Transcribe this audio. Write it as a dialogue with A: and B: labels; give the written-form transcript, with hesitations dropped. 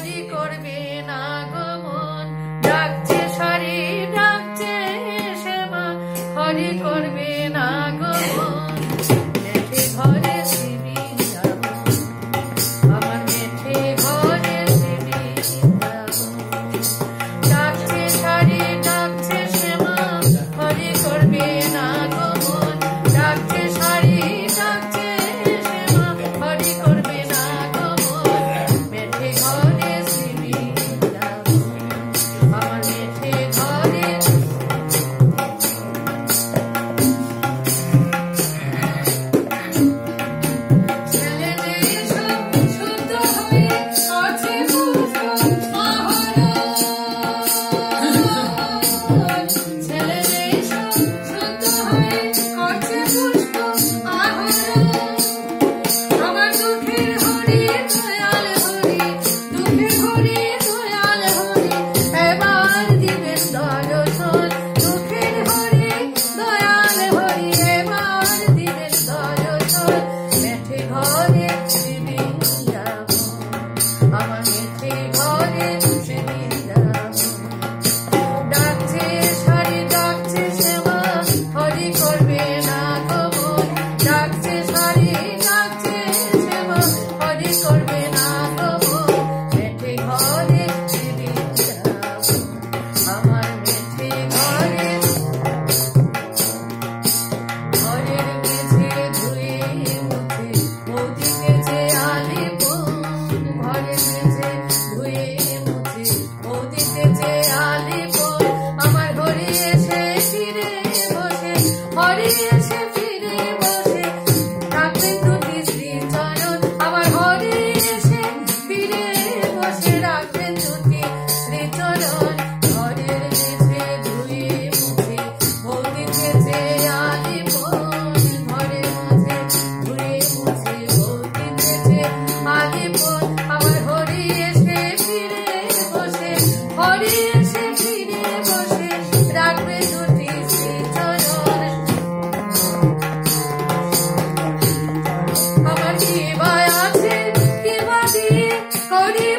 A: হরি করবে না গমন, ডাকছে সারি ডাকছে শ্যামা, হরি করবে না গমন। মেঠে ঘরে শ্রী বৃন্দাবন, আমার মেঠে ঘরে শ্রী বৃন্দাবন, ডাকছে সারি ডাকছে শ্যামা, হরি করবে না গমন, ডাকছে সারি ডাকছে শ্যামা, হরি করবে না গমন। মেঠে ঘরে শ্রী বৃন্দাবন, আমার মেঠে ঘরে ছেলেদের সব শুদ্ধ হয়ে আছে পুষ্প আহরণ, ছেলেদের সব শুদ্ধ হয়ে আছে পুষ্প আহরণ। আমার দুঃখের হরি দয়াল হরি, দুঃখের হরি দয়াল হরি, এবার দিবেন দর্শন। দুঃখের হরি দয়াল হরি, এবার দিবেন দর্শন। মেঠে ঘরে শ্রী বৃন্দাবন, আমার মেঠে ঘরে শ্রী বৃন্দাবন, ডাকছে সারি ডাকছে শ্যামা, হরি করবে না গমন, ডাকছে সারি ডাকছে শ্যামা, হরি করবে না গমন। মেঠে ঘরে শ্রী বৃন্দাবন, আমার মেঠে ঘরে ঘরের মেঝে ধুয়ে মুছে মোদিতেছে আলিপন, ঘরের মেঝে ধুয়ে মুছে মোদিতেছে আলিপন। আমার হরি এসে ফিরে বসে, হরি এসে ফিরে বসে, রাখবেন দুটি শ্রীচরণ। আমার হরি এসে ফিরে বসে, রাখবেন দুটি শ্রীচরণ। ঘরের মেঝে ধুয়ে মুছে মোদিতেছে আলিপন, ঘরের মেঝে ধুয়ে মুছে মোদিতেছে আলিপন। আমার হরি এসে ফিরে বসে, হরি এসে ফিরে বসে, রাখবে দুটি শ্রীচরণ। আমার কিবা আছে কিবা দিয়ে হরি